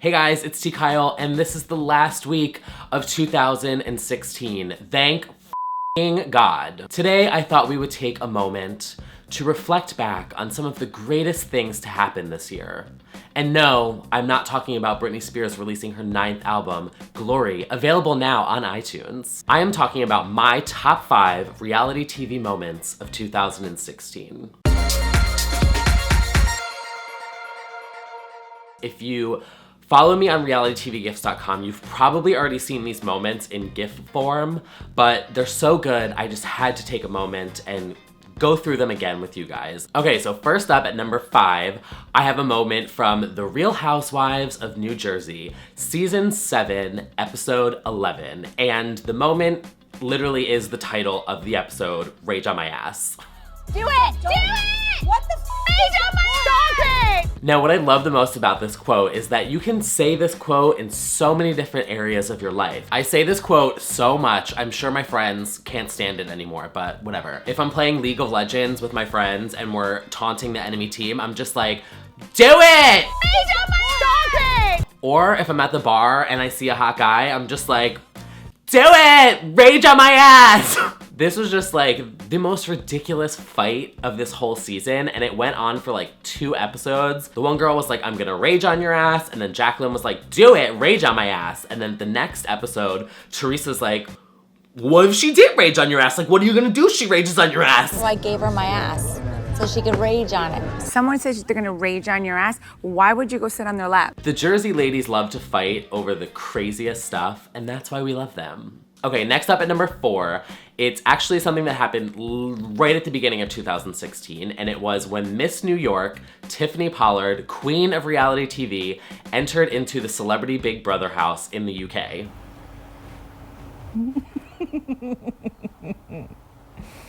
Hey guys, it's T. Kyle, and this is the last week of 2016. Thank f***ing God. Today, I thought we would take a moment to reflect back on some of the greatest things to happen this year. And no, I'm not talking about Britney Spears releasing her 9th album, Glory, available now on iTunes. I am talking about my top 5 reality TV moments of 2016. If you follow me on realitytvgifts.com, you've probably already seen these moments in GIF form, but they're so good, I just had to take a moment and go through them again with you guys. Okay, so first up at number 5, I have a moment from The Real Housewives of New Jersey, season 7, episode 11. And the moment literally is the title of the episode, Rage on My Ass. Do it! Do it! What the f***? Rage on my ass! Stop it! Now, what I love the most about this quote is that you can say this quote in so many different areas of your life. I say this quote so much, I'm sure my friends can't stand it anymore, but whatever. If I'm playing League of Legends with my friends and we're taunting the enemy team, I'm just like, do it! Rage on my ass! Or if I'm at the bar and I see a hot guy, I'm just like, do it! Rage on my ass! This was just like the most ridiculous fight of this whole season, and it went on for like 2 episodes. The one girl was like, I'm gonna rage on your ass, and then Jacqueline was like, do it, rage on my ass. And then the next episode, Teresa's like, what if she did rage on your ass? Like, what are you gonna do if she rages on your ass? So I gave her my ass so she could rage on it. Someone says they're gonna rage on your ass. Why would you go sit on their lap? The Jersey ladies love to fight over the craziest stuff, and that's why we love them. Okay, next up at number 4, it's actually something that happened right at the beginning of 2016, and it was when Miss New York, Tiffany Pollard, queen of reality TV, entered into the Celebrity Big Brother house in the UK.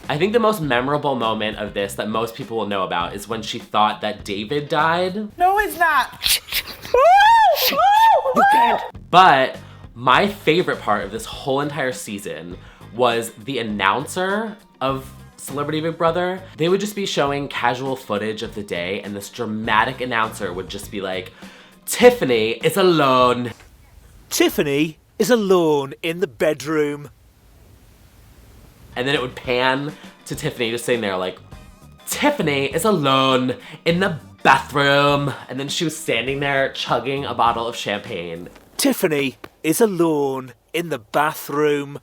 I think the most memorable moment of this that most people will know about is when she thought that David died. No, it's not. You can't. But my favorite part of this whole entire season was the announcer of Celebrity Big Brother. They would just be showing casual footage of the day, and this dramatic announcer would just be like, Tiffany is alone. Tiffany is alone in the bedroom. And then it would pan to Tiffany just sitting there like, Tiffany is alone in the bathroom. And then she was standing there chugging a bottle of champagne. Tiffany is alone in the bathroom.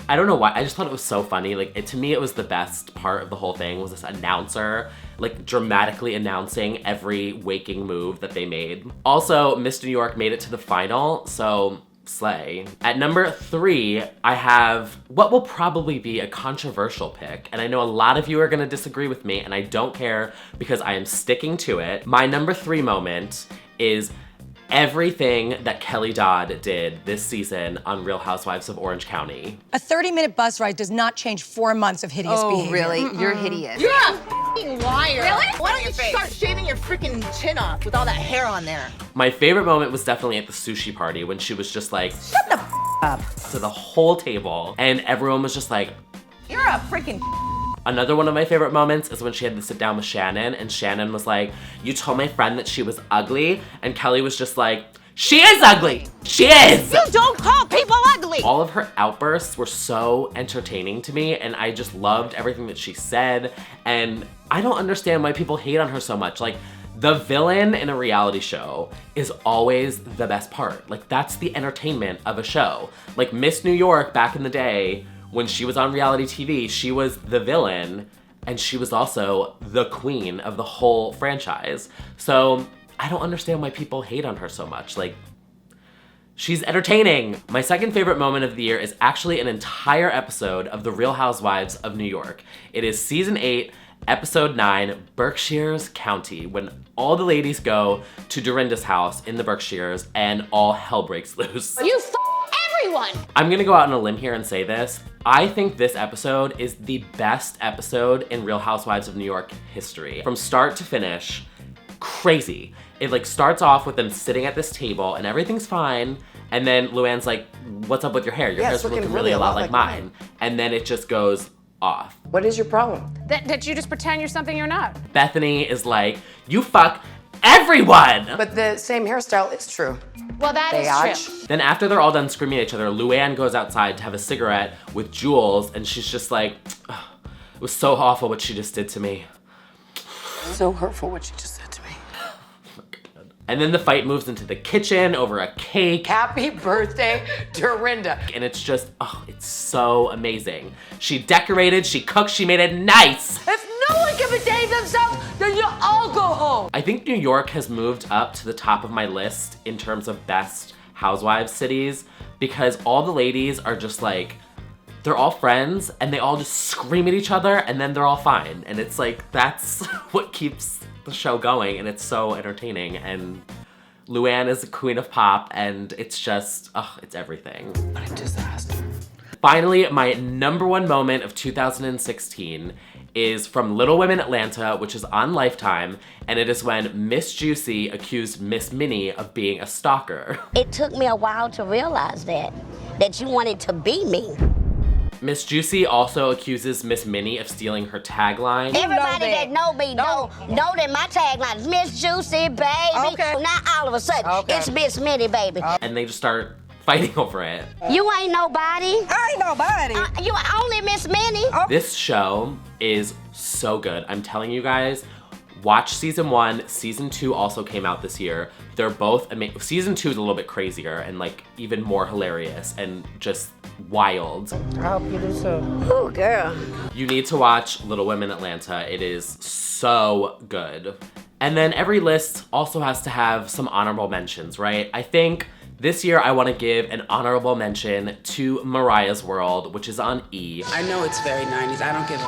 I don't know why, I just thought it was so funny. Like, to me, it was the best part of the whole thing was this announcer, like, dramatically announcing every waking move that they made. Also, Miss New York made it to the final, so slay. At number 3, I have what will probably be a controversial pick, and I know a lot of you are gonna disagree with me, and I don't care because I am sticking to it. My number 3 moment is everything that Kelly Dodd did this season on Real Housewives of Orange County. A 30-minute bus ride does not change 4 months of hideous behavior. Really? You're hideous. You're a f***ing liar. Really? Why don't you start shaving your freaking chin off with all that hair on there? My favorite moment was definitely at the sushi party when she was just like, Shut the f up. to the whole table, and everyone was just like, You're a freaking Another one of my favorite moments is when she had to sit down with Shannon, and Shannon was like, you told my friend that she was ugly, and Kelly was just like, she is ugly! She is! You don't call people ugly! All of her outbursts were so entertaining to me, and I just loved everything that she said, and I don't understand why people hate on her so much. Like, the villain in a reality show is always the best part. Like, that's the entertainment of a show. Like, Miss New York back in the day, when she was on reality TV, she was the villain, and she was also the queen of the whole franchise. So I don't understand why people hate on her so much. Like, she's entertaining. My second favorite moment of the year is actually an entire episode of The Real Housewives of New York. It is season 8, episode 9, Berkshire's County, when all the ladies go to Dorinda's house in the Berkshires and all hell breaks loose. You f*** everyone! I'm gonna go out on a limb here and say this. I think this episode is the best episode in Real Housewives of New York history. From start to finish, crazy. It like starts off with them sitting at this table and everything's fine. And then Luann's like, what's up with your hair? Your hair's looking really a lot like mine. And then it just goes off. What is your problem? That you just pretend you're something you're not. Bethany is like, you fuck everyone! But the same hairstyle is true. Well, that is true. Then after they're all done screaming at each other, Luann goes outside to have a cigarette with Jules, and she's just like, "Ugh, it was so awful what she just did to me." So hurtful what she just said to me. And then the fight moves into the kitchen over a cake. Happy birthday, Dorinda. And it's just, oh, it's so amazing. She decorated, she cooked, she made it nice. If no one can behave themselves, then you all go home. I think New York has moved up to the top of my list in terms of best housewives cities because all the ladies are just like, they're all friends and they all just scream at each other and then they're all fine. And it's like, that's what keeps the show going, and it's so entertaining. And Luann is the queen of pop, and it's just, it's everything. What a disaster. Finally, my number one moment of 2016 is from Little Women Atlanta, which is on Lifetime, and it is when Miss Juicy accused Miss Minnie of being a stalker. It took me a while to realize that you wanted to be me. Miss Juicy also accuses Miss Minnie of stealing her tagline. Everybody that know me know that my tagline is Miss Juicy, baby. Okay. Now all of a sudden, it's Miss Minnie, baby. And they just start fighting over it. You ain't nobody. I ain't nobody. You only Miss Minnie. This show is so good. I'm telling you guys, watch season 1. Season 2 also came out this year. They're both amazing. Season 2 is a little bit crazier and like even more hilarious and just wild. I hope you do so. Ooh, girl. You need to watch Little Women Atlanta. It is so good. And then every list also has to have some honorable mentions, right? I think this year I want to give an honorable mention to Mariah's World, which is on E. I know it's very 90s. I don't give a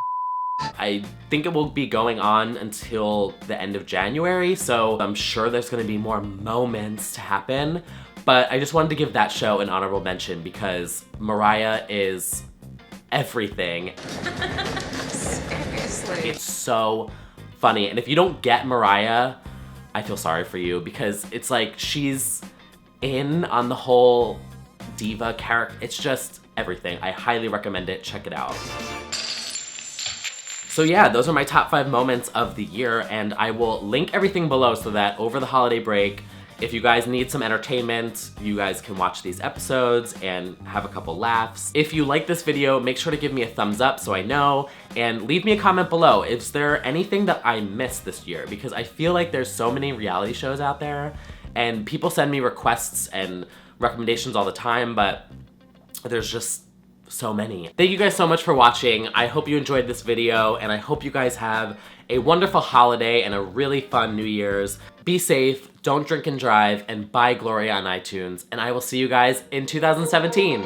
I think it will be going on until the end of January, so I'm sure there's gonna be more moments to happen, but I just wanted to give that show an honorable mention because Mariah is everything. Seriously. It's so funny, and if you don't get Mariah, I feel sorry for you because it's like she's in on the whole diva character. It's just everything. I highly recommend it. Check it out. So yeah, those are my top 5 moments of the year, and I will link everything below so that over the holiday break, if you guys need some entertainment, you guys can watch these episodes and have a couple laughs. If you like this video, make sure to give me a thumbs up so I know, and leave me a comment below. Is there anything that I missed this year? Because I feel like there's so many reality shows out there, and people send me requests and recommendations all the time, but there's just so many. Thank you guys so much for watching. I hope you enjoyed this video, and I hope you guys have a wonderful holiday and a really fun New Year's. Be safe, don't drink and drive, and buy Gloria on iTunes, and I will see you guys in 2017.